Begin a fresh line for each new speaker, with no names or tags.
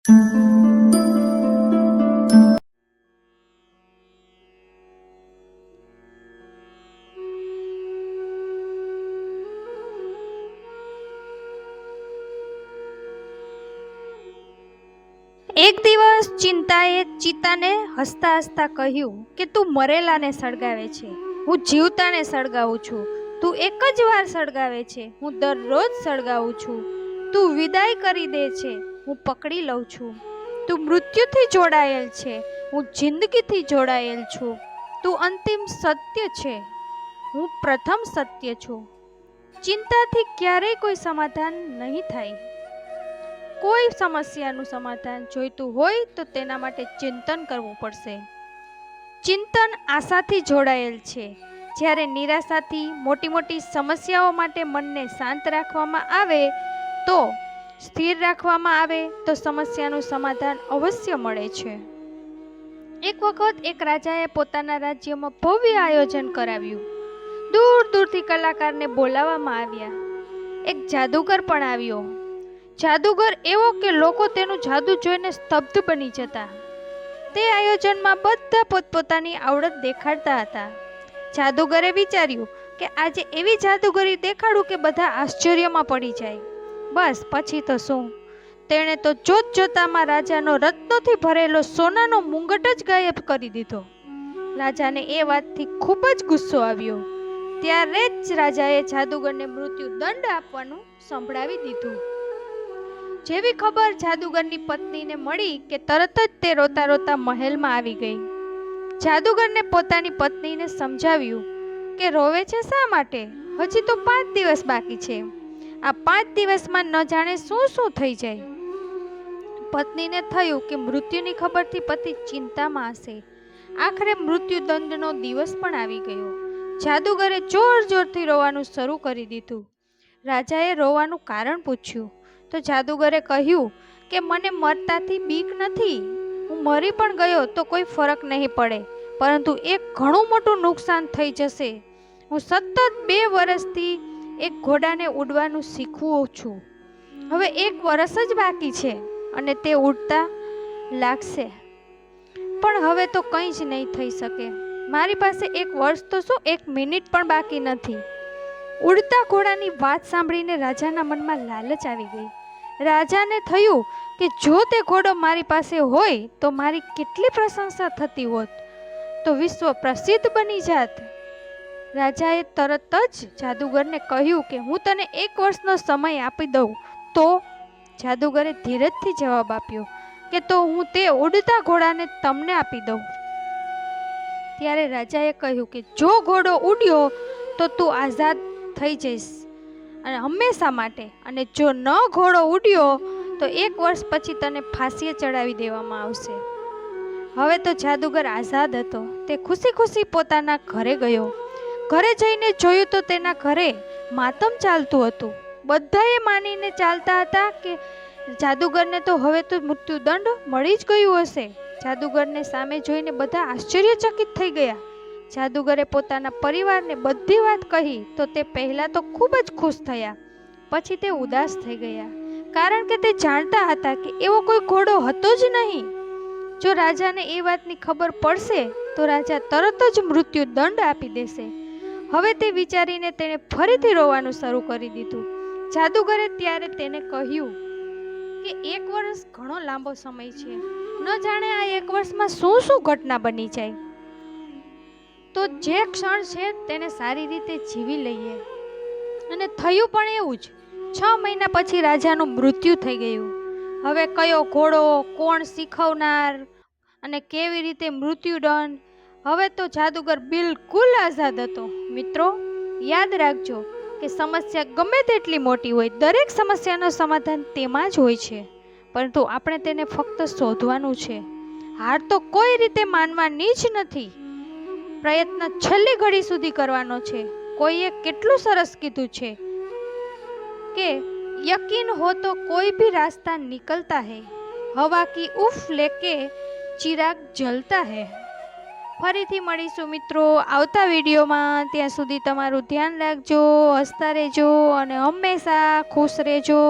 એક દિવસ ચિંતાએ ચિતાને હસતા હસતા કહ્યું કે તું મરેલાને સળગાવે છે, હું જીવતાને સળગાવું છું. તું એક જ વાર સળગાવે છે, હું દરરોજ સળગાવું છું. તું વિદાય કરી દે છે, હું પકડી લઉં છું. તું મૃત્યુથી જોડાયેલ છે, હું જિંદગીથી જોડાયેલ છું. તું અંતિમ સત્ય છે, હું પ્રથમ સત્ય છું. ચિંતાથી ક્યારેય કોઈ સમાધાન નહીં થાય. કોઈ સમસ્યાનું સમાધાન જોઈતું હોય તો તેના માટે ચિંતન કરવું પડશે. ચિંતન આશાથી જોડાયેલ છે. જ્યારે નિરાશાથી મોટી મોટી સમસ્યાઓ માટે મનને શાંત રાખવામાં આવે તો સ્થિર રાખવામાં આવે તો સમસ્યાનું સમાધાન અવશ્ય મળે છે. એક વખત એક રાજાએ પોતાના રાજ્યમાં ભવ્ય આયોજન કરાવ્યું. દૂર દૂરથી કલાકારને બોલાવવામાં આવ્યા. એક જાદુગર પણ આવ્યો. જાદુગર એવો કે લોકો તેનું જાદુ જોઈને સ્તબ્ધ બની જતા. તે આયોજનમાં બધા પોતપોતાની આવડત દેખાડતા હતા. જાદુગરે વિચાર્યું કે આજે એવી જાદુગરી દેખાડું કે બધા આશ્ચર્યમાં પડી જાય. બસ પછી તો શું, તેણે તો જોત જોતામાં રાજાનો રત્નોથી ભરેલો સોનાનો મુંગટ જ ગાયબ કરી દીધો. રાજાને એ વાતથી ખૂબ જ ગુસ્સો આવ્યો. ત્યારે જ રાજાએ જાદુગરને મૃત્યુ દંડ આપવાનું સંભળાવી દીધું. જેવી ખબર જાદુગરની પત્નીને મળી કે તરત જ તે રોતા રોતા મહેલમાં આવી ગઈ. જાદુગરને પોતાની પત્નીને સમજાવ્યું કે રોવે છે શા માટે? હજી તો 5 દિવસ બાકી છે. આ 5 દિવસમાં ન જાણે શું શું થઈ જાય. પત્નીને થયું કે મૃત્યુની ખબરથી પતિ ચિંતામાં હશે. આખરે મૃત્યુદંડનો દિવસ પણ આવી ગયો. જાદુગરે જોર જોરથી રોવાનું શરૂ કરી દીધું. રાજાએ રોવાનું કારણ પૂછ્યું તો જાદુગરે કહ્યું કે મને મરતાથી બીક નથી. હું મરી પણ ગયો તો કોઈ ફરક નહીં પડે, પરંતુ એક ઘણું મોટું નુકસાન થઈ જશે. હું સતત 2 વર્ષથી એક ઘોડાને ઉડવાનું શીખવું છું. હવે 1 વર્ષ જ બાકી છે અને તે ઉડતા લાગશે. પણ હવે તો કંઈ જ નહીં થઈ શકે. મારી પાસે 1 વર્ષ તો શું 1 મિનિટ પણ બાકી નથી. ઉડતા ઘોડાની વાત સાંભળીને રાજાના મનમાં લાલચ આવી ગઈ. રાજાને થયું કે જો તે ઘોડો મારી પાસે હોય તો મારી કેટલી પ્રશંસા થતી હોત, તો વિશ્વ પ્રસિદ્ધ બની જાત. રાજાએ તરત જ જાદુગરને કહ્યું કે હું તને 1 વર્ષનો સમય આપી દઉં. તો જાદુગરે ધીરજથી જવાબ આપ્યો કે તો હું તે ઉડતા ઘોડાને તમને આપી દઉં. ત્યારે રાજાએ કહ્યું કે જો ઘોડો ઉડ્યો તો તું આઝાદ થઈ જઈશ અને હંમેશા માટે, અને જો ન ઘોડો ઉડ્યો તો 1 વર્ષ પછી તને ફાંસીએ ચડાવી દેવામાં આવશે. હવે તો જાદુગર આઝાદ હતો. તે ખુશી ખુશી પોતાના ઘરે ગયો. ઘરે જઈને જોયું તો તેના ઘરે માતમ ચાલતું હતું. બધાએ માનીને ચાલતા હતા કે જાદુગરને તો હવે તો મૃત્યુદંડ મળી જ ગયું હશે. જાદુગરને સામે જોઈને બધા આશ્ચર્યચકિત થઈ ગયા. જાદુગરે પોતાના પરિવારને બધી વાત કહી તો તે પહેલા તો ખૂબ જ ખુશ થયા. પછી તે ઉદાસ થઈ ગયા, કારણ કે તે જાણતા હતા કે એવો કોઈ ઘોડો હતો જ નહીં. જો રાજાને એ વાતની ખબર પડશે તો રાજા તરત જ મૃત્યુ દંડ આપી દેશે. હવે તે વિચારીને તેણે ફરીથી રોવાનું શરૂ કરી દીધું. જાદુગરે ત્યારે તેને કહ્યું કે 1 વર્ષ ઘણો લાંબો સમય છે. ન જાણે આ 1 વર્ષમાં શું શું ઘટના બની જાય. તો જે ક્ષણ છે તેને સારી રીતે જીવી લઈએ. અને થયું પણ એવું જ. 6 મહિના પછી રાજાનું મૃત્યુ થઈ ગયું. હવે કયો ઘોડો, કોણ શીખવનાર અને કેવી રીતે મૃત્યુદંડ, હવે તો જાદુગર બિલકુલ આઝાદ હતો. મિત્રો, યાદ રાખજો કે સમસ્યા ગમે તેટલી મોટી હોય, દરેક સમસ્યાનું સમાધાન તેમાં જ હોય છે, પરંતુ આપણે તેને ફક્ત શોધવાનું છે. હાર તો કોઈ રીતે માનવાની જ નથી. પ્રયત્ન છેલ્લી ઘડી સુધી કરવાનો છે. કોઈએ કેટલું સરસ કીધું છે કે યકીન હો તો કોઈ ભી રાસ્તા નિકલતા હૈ, હવા કી ઉફ લેકે ચિરાગ જલતા હૈ. ફરીથી મળીશું મિત્રો આવતા વિડીયોમાં. ત્યાં સુધી તમારું ધ્યાન રાખજો, હસતા રહેજો અને હંમેશા ખુશ રહેજો.